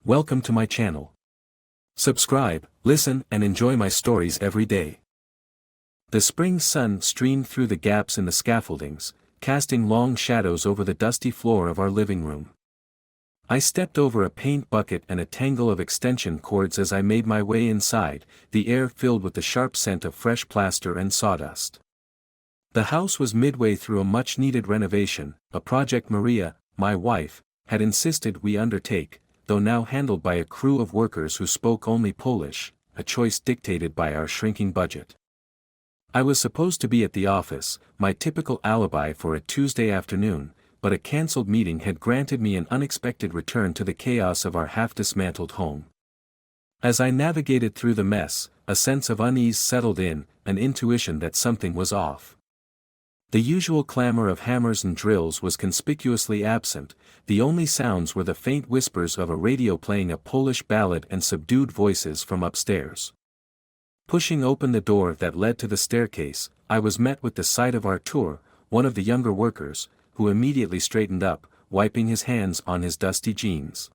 Welcome to my channel. Subscribe, listen and enjoy my stories every day. The spring sun streamed through the gaps in the scaffoldings, casting long shadows over the dusty floor of our living room. I stepped over a paint bucket and a tangle of extension cords as I made my way inside, the air filled with the sharp scent of fresh plaster and sawdust. The house was midway through a much-needed renovation, a project Maria, my wife, had insisted we undertake, though now handled by a crew of workers who spoke only Polish, a choice dictated by our shrinking budget. I was supposed to be at the office, my typical alibi for a Tuesday afternoon, but a cancelled meeting had granted me an unexpected return to the chaos of our half-dismantled home. As I navigated through the mess, a sense of unease settled in, an intuition that something was off. The usual clamor of hammers and drills was conspicuously absent, the only sounds were the faint whispers of a radio playing a Polish ballad and subdued voices from upstairs. Pushing open the door that led to the staircase, I was met with the sight of Artur, one of the younger workers, who immediately straightened up, wiping his hands on his dusty jeans.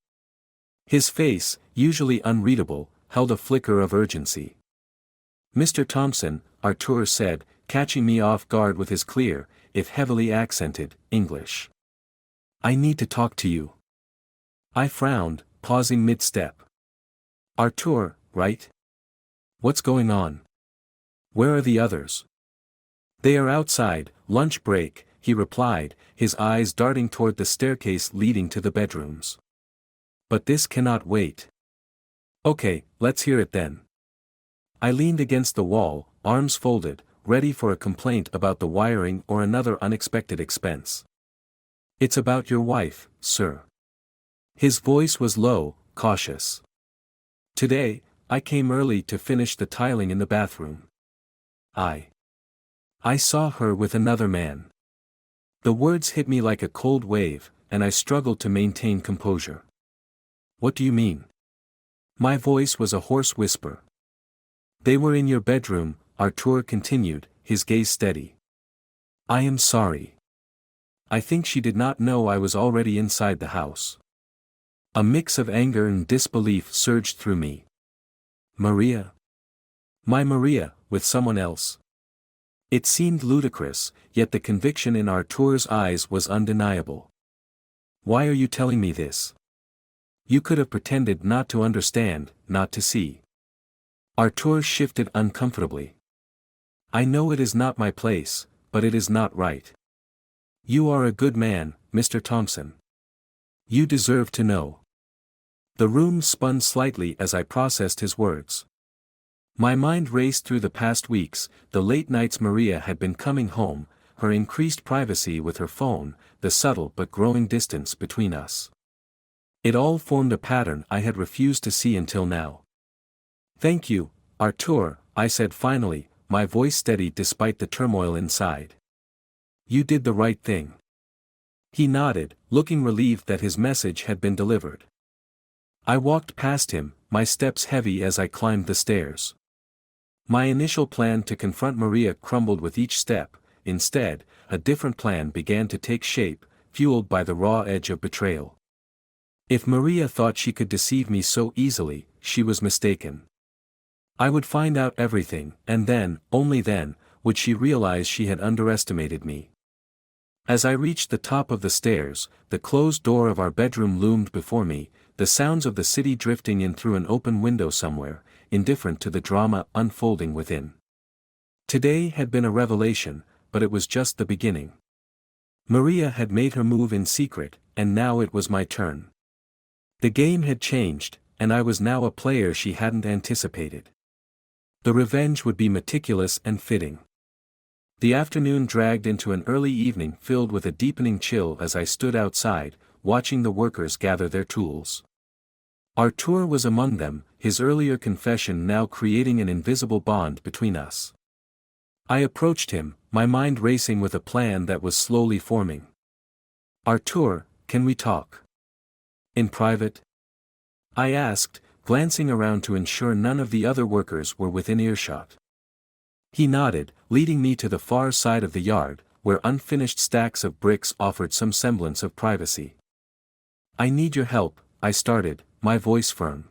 His face, usually unreadable, held a flicker of urgency. "Mr. Thompson," Artur said, catching me off guard with his clear, if heavily accented, English. "I need to talk to you." I frowned, pausing mid-step. "Artur, right? What's going on? Where are the others?" "They are outside, lunch break," he replied, his eyes darting toward the staircase leading to the bedrooms. "But this cannot wait." "Okay, let's hear it then." I leaned against the wall, arms folded, ready for a complaint about the wiring or another unexpected expense. "It's about your wife, sir." His voice was low, cautious. "Today, I came early to finish the tiling in the bathroom. I saw her with another man." The words hit me like a cold wave, and I struggled to maintain composure. "What do you mean?" My voice was a hoarse whisper. "They were in your bedroom," Artur continued, his gaze steady. "I am sorry. I think she did not know I was already inside the house." A mix of anger and disbelief surged through me. Maria? My Maria, with someone else? It seemed ludicrous, yet the conviction in Artur's eyes was undeniable. "Why are you telling me this? You could have pretended not to understand, not to see." Artur shifted uncomfortably. "I know it is not my place, but it is not right. You are a good man, Mr. Thompson. You deserve to know." The room spun slightly as I processed his words. My mind raced through the past weeks, the late nights Maria had been coming home, her increased privacy with her phone, the subtle but growing distance between us. It all formed a pattern I had refused to see until now. "Thank you, Artur," I said finally, my voice steady despite the turmoil inside. "You did the right thing." He nodded, looking relieved that his message had been delivered. I walked past him, my steps heavy as I climbed the stairs. My initial plan to confront Maria crumbled with each step. Instead, a different plan began to take shape, fueled by the raw edge of betrayal. If Maria thought she could deceive me so easily, she was mistaken. I would find out everything, and then, only then, would she realize she had underestimated me. As I reached the top of the stairs, the closed door of our bedroom loomed before me, the sounds of the city drifting in through an open window somewhere, indifferent to the drama unfolding within. Today had been a revelation, but it was just the beginning. Maria had made her move in secret, and now it was my turn. The game had changed, and I was now a player she hadn't anticipated. The revenge would be meticulous and fitting. The afternoon dragged into an early evening filled with a deepening chill as I stood outside, watching the workers gather their tools. Artur was among them, his earlier confession now creating an invisible bond between us. I approached him, my mind racing with a plan that was slowly forming. "Artur, can we talk? In private?" I asked, glancing around to ensure none of the other workers were within earshot. He nodded, leading me to the far side of the yard, where unfinished stacks of bricks offered some semblance of privacy. "I need your help," I started, my voice firm.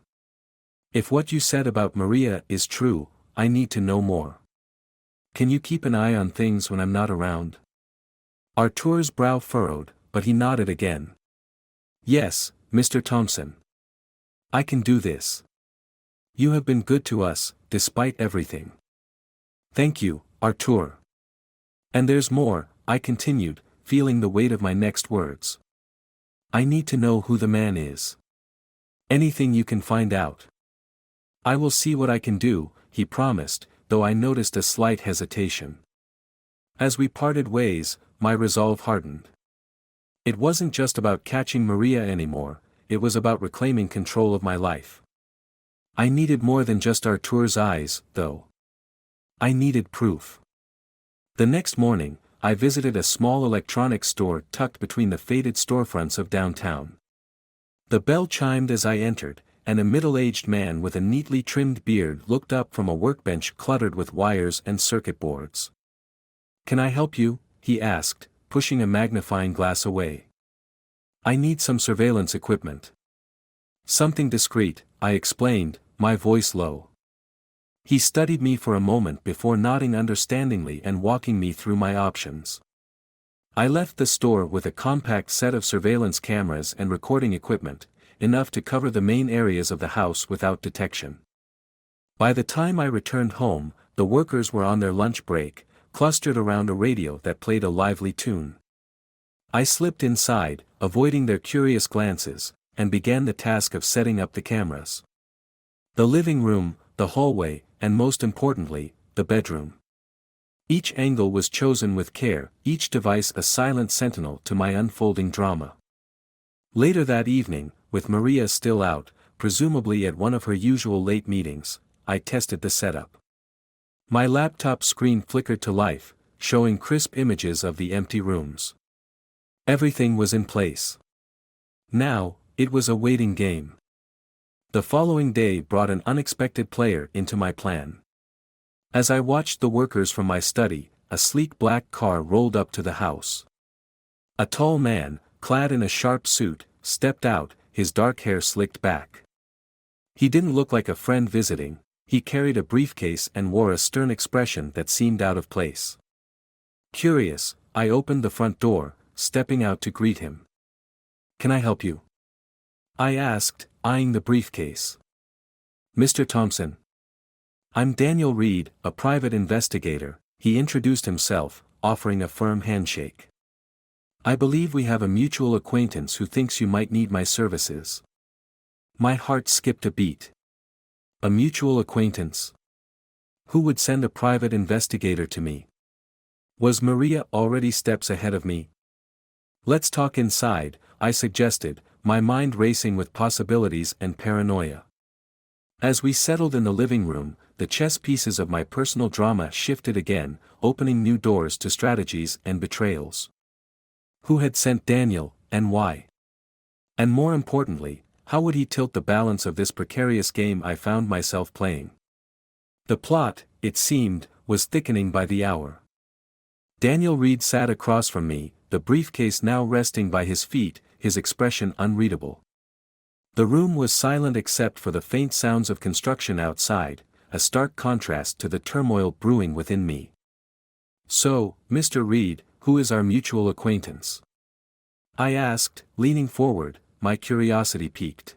If what you said about Maria is true, I need to know more. Can you keep an eye on things when I'm not around? Artur's brow furrowed, but he nodded again. Yes, Mr. Thompson. I can do this. You have been good to us, despite everything. Thank you, Artur. And there's more, I continued, feeling the weight of my next words. I need to know who the man is. Anything you can find out. I will see what I can do, he promised, though I noticed a slight hesitation. As we parted ways, my resolve hardened. It wasn't just about catching Maria anymore, it was about reclaiming control of my life. I needed more than just Artur's eyes, though. I needed proof. The next morning, I visited a small electronics store tucked between the faded storefronts of downtown. The bell chimed as I entered, and a middle-aged man with a neatly trimmed beard looked up from a workbench cluttered with wires and circuit boards. Can I help you? He asked, pushing a magnifying glass away. I need some surveillance equipment. Something discreet, I explained, my voice low. He studied me for a moment before nodding understandingly and walking me through my options. I left the store with a compact set of surveillance cameras and recording equipment, enough to cover the main areas of the house without detection. By the time I returned home, the workers were on their lunch break, clustered around a radio that played a lively tune. I slipped inside, avoiding their curious glances, and began the task of setting up the cameras. The living room, the hallway, and most importantly, the bedroom. Each angle was chosen with care, each device a silent sentinel to my unfolding drama. Later that evening, with Maria still out, presumably at one of her usual late meetings, I tested the setup. My laptop screen flickered to life, showing crisp images of the empty rooms. Everything was in place. Now, it was a waiting game. The following day brought an unexpected player into my plan. As I watched the workers from my study, a sleek black car rolled up to the house. A tall man, clad in a sharp suit, stepped out, his dark hair slicked back. He didn't look like a friend visiting, he carried a briefcase and wore a stern expression that seemed out of place. Curious, I opened the front door, stepping out to greet him. Can I help you? I asked, eyeing the briefcase. Mr. Thompson. I'm Daniel Reed, a private investigator, he introduced himself, offering a firm handshake. I believe we have a mutual acquaintance who thinks you might need my services. My heart skipped a beat. A mutual acquaintance? Who would send a private investigator to me? Was Maria already steps ahead of me? Let's talk inside, I suggested, my mind racing with possibilities and paranoia. As we settled in the living room, the chess pieces of my personal drama shifted again, opening new doors to strategies and betrayals. Who had sent Daniel, and why? And more importantly, how would he tilt the balance of this precarious game I found myself playing? The plot, it seemed, was thickening by the hour. Daniel Reed sat across from me, the briefcase now resting by his feet, his expression unreadable. The room was silent except for the faint sounds of construction outside, a stark contrast to the turmoil brewing within me. So, Mr. Reed, who is our mutual acquaintance? I asked, leaning forward, my curiosity piqued.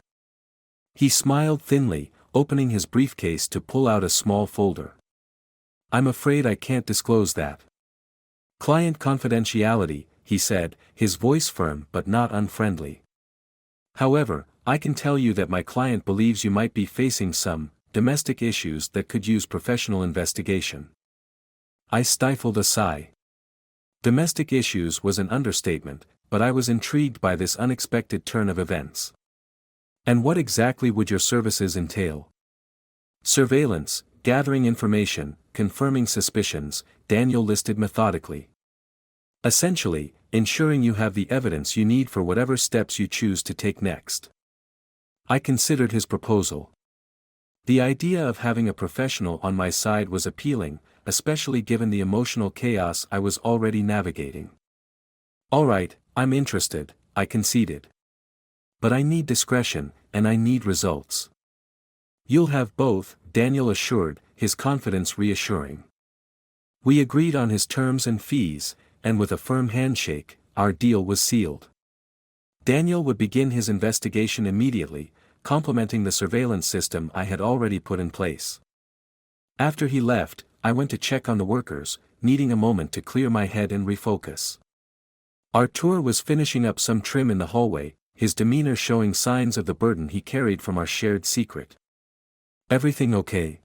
He smiled thinly, opening his briefcase to pull out a small folder. I'm afraid I can't disclose that. Client confidentiality, he said, his voice firm but not unfriendly. However, I can tell you that my client believes you might be facing some domestic issues that could use professional investigation. I stifled a sigh. Domestic issues was an understatement, but I was intrigued by this unexpected turn of events. And what exactly would your services entail? Surveillance, gathering information, confirming suspicions, Daniel listed methodically. Essentially, ensuring you have the evidence you need for whatever steps you choose to take next. I considered his proposal. The idea of having a professional on my side was appealing, especially given the emotional chaos I was already navigating. All right, I'm interested, I conceded. But I need discretion, and I need results. You'll have both, Daniel assured, his confidence reassuring. We agreed on his terms and fees, and with a firm handshake, our deal was sealed. Daniel would begin his investigation immediately, complementing the surveillance system I had already put in place. After he left, I went to check on the workers, needing a moment to clear my head and refocus. Artur was finishing up some trim in the hallway, his demeanor showing signs of the burden he carried from our shared secret. "Everything okay?"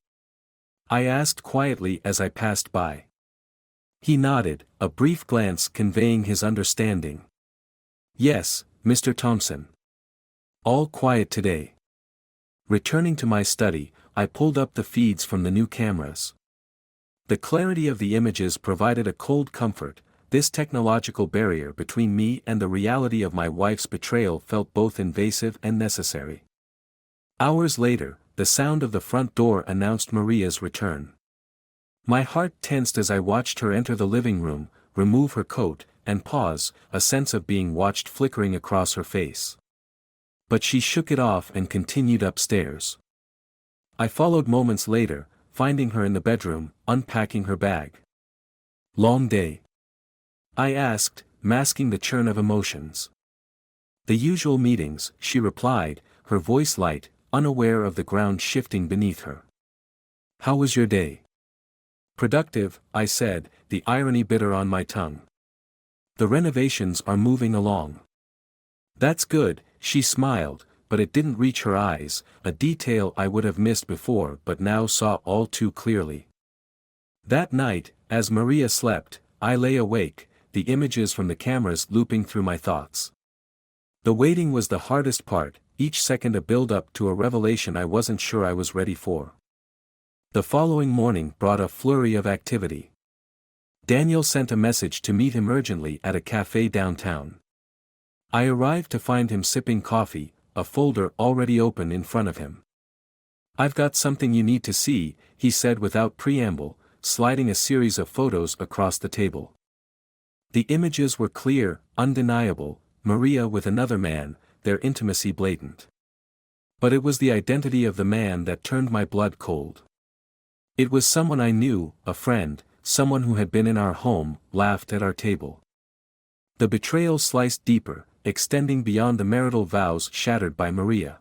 I asked quietly as I passed by. He nodded, a brief glance conveying his understanding. "Yes, Mr. Thompson. All quiet today." Returning to my study, I pulled up the feeds from the new cameras. The clarity of the images provided a cold comfort. This technological barrier between me and the reality of my wife's betrayal felt both invasive and necessary. Hours later, the sound of the front door announced Maria's return. My heart tensed as I watched her enter the living room, remove her coat, and pause, a sense of being watched flickering across her face. But she shook it off and continued upstairs. I followed moments later, finding her in the bedroom, unpacking her bag. "Long day?" I asked, masking the churn of emotions. "The usual meetings," she replied, her voice light, unaware of the ground shifting beneath her. "How was your day?" "Productive," I said, the irony bitter on my tongue. "The renovations are moving along." "That's good," she smiled, but it didn't reach her eyes, a detail I would have missed before but now saw all too clearly. That night, as Maria slept, I lay awake, the images from the cameras looping through my thoughts. The waiting was the hardest part, each second a build-up to a revelation I wasn't sure I was ready for. The following morning brought a flurry of activity. Daniel sent a message to meet him urgently at a cafe downtown. I arrived to find him sipping coffee, a folder already open in front of him. "I've got something you need to see," he said without preamble, sliding a series of photos across the table. The images were clear, undeniable, Maria with another man, their intimacy blatant. But it was the identity of the man that turned my blood cold. It was someone I knew, a friend, someone who had been in our home, laughed at our table. The betrayal sliced deeper, extending beyond the marital vows shattered by Maria.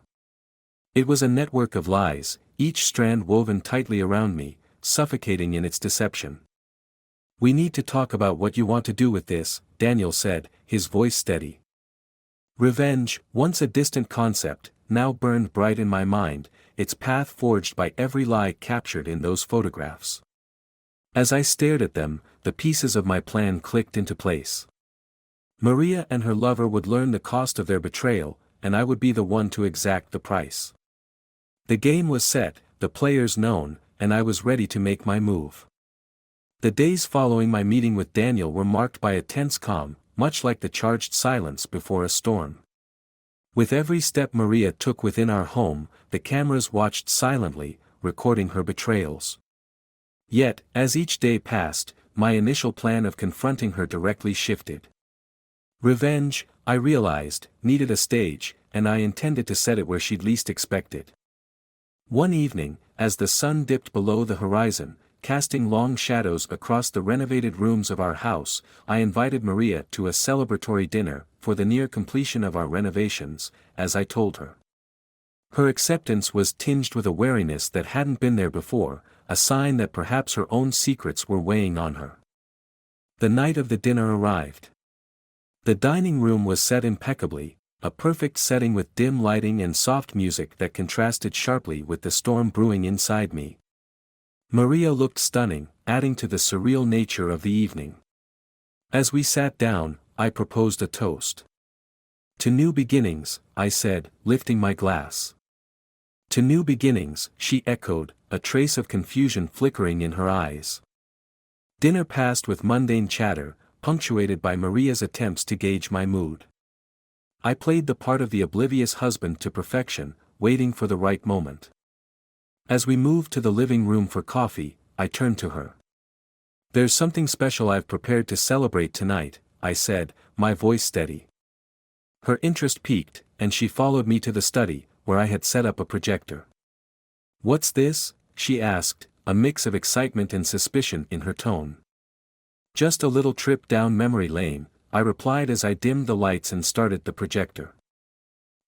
It was a network of lies, each strand woven tightly around me, suffocating in its deception. "We need to talk about what you want to do with this," Daniel said, his voice steady. Revenge, once a distant concept, now burned bright in my mind, its path forged by every lie captured in those photographs. As I stared at them, the pieces of my plan clicked into place. Maria and her lover would learn the cost of their betrayal, and I would be the one to exact the price. The game was set, the players known, and I was ready to make my move. The days following my meeting with Daniel were marked by a tense calm, much like the charged silence before a storm. With every step Maria took within our home, the cameras watched silently, recording her betrayals. Yet, as each day passed, my initial plan of confronting her directly shifted. Revenge, I realized, needed a stage, and I intended to set it where she'd least expect it. One evening, as the sun dipped below the horizon, casting long shadows across the renovated rooms of our house, I invited Maria to a celebratory dinner, for the near completion of our renovations, as I told her. Her acceptance was tinged with a wariness that hadn't been there before, a sign that perhaps her own secrets were weighing on her. The night of the dinner arrived. The dining room was set impeccably, a perfect setting with dim lighting and soft music that contrasted sharply with the storm brewing inside me. Maria looked stunning, adding to the surreal nature of the evening. As we sat down, I proposed a toast. "To new beginnings," I said, lifting my glass. "To new beginnings," she echoed, a trace of confusion flickering in her eyes. Dinner passed with mundane chatter, punctuated by Maria's attempts to gauge my mood. I played the part of the oblivious husband to perfection, waiting for the right moment. As we moved to the living room for coffee, I turned to her. "There's something special I've prepared to celebrate tonight," I said, my voice steady. Her interest piqued, and she followed me to the study, where I had set up a projector. "What's this?" she asked, a mix of excitement and suspicion in her tone. "Just a little trip down memory lane," I replied as I dimmed the lights and started the projector.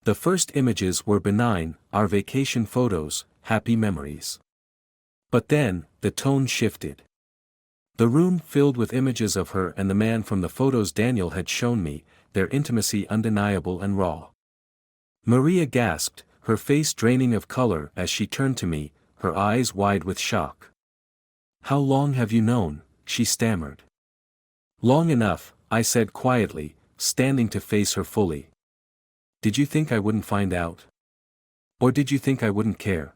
The first images were benign, our vacation photos, happy memories. But then, the tone shifted. The room filled with images of her and the man from the photos Daniel had shown me, their intimacy undeniable and raw. Maria gasped, her face draining of color as she turned to me, her eyes wide with shock. "How long have you known?" she stammered. "Long enough," I said quietly, standing to face her fully. "Did you think I wouldn't find out? Or did you think I wouldn't care?"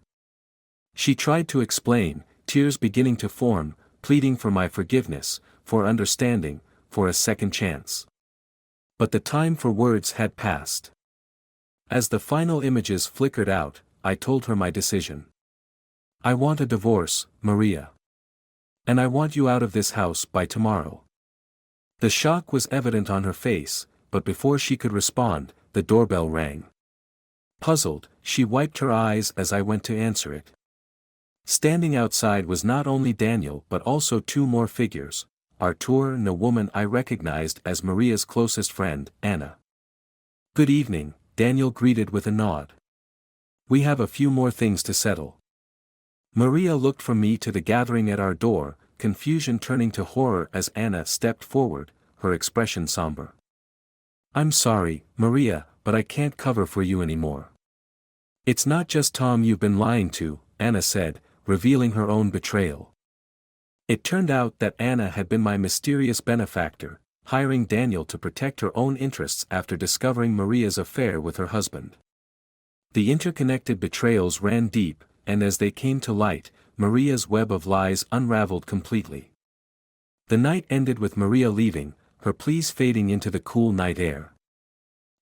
She tried to explain, tears beginning to form, pleading for my forgiveness, for understanding, for a second chance. But the time for words had passed. As the final images flickered out, I told her my decision. "I want a divorce, Maria. And I want you out of this house by tomorrow." The shock was evident on her face, but before she could respond, the doorbell rang. Puzzled, she wiped her eyes as I went to answer it. Standing outside was not only Daniel but also two more figures, Artur and a woman I recognized as Maria's closest friend, Anna. "Good evening," Daniel greeted with a nod. "We have a few more things to settle." Maria looked from me to the gathering at our door, confusion turning to horror as Anna stepped forward, her expression somber. "I'm sorry, Maria, but I can't cover for you anymore." "It's not just Tom you've been lying to," Anna said, revealing her own betrayal. It turned out that Anna had been my mysterious benefactor, hiring Daniel to protect her own interests after discovering Maria's affair with her husband. The interconnected betrayals ran deep, and as they came to light, Maria's web of lies unraveled completely. The night ended with Maria leaving, her pleas fading into the cool night air.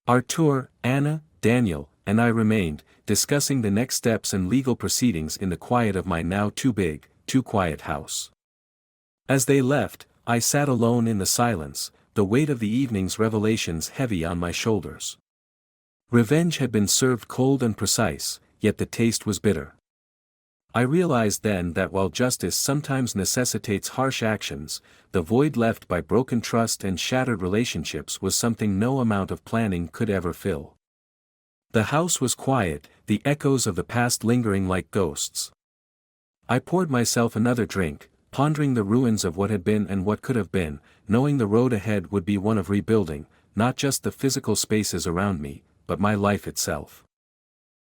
Artur, Anna, Daniel, and I remained, discussing the next steps and legal proceedings in the quiet of my now too big, too quiet house. As they left, I sat alone in the silence, the weight of the evening's revelations heavy on my shoulders. Revenge had been served cold and precise, yet the taste was bitter. I realized then that while justice sometimes necessitates harsh actions, the void left by broken trust and shattered relationships was something no amount of planning could ever fill. The house was quiet, the echoes of the past lingering like ghosts. I poured myself another drink, pondering the ruins of what had been and what could have been, knowing the road ahead would be one of rebuilding, not just the physical spaces around me, but my life itself.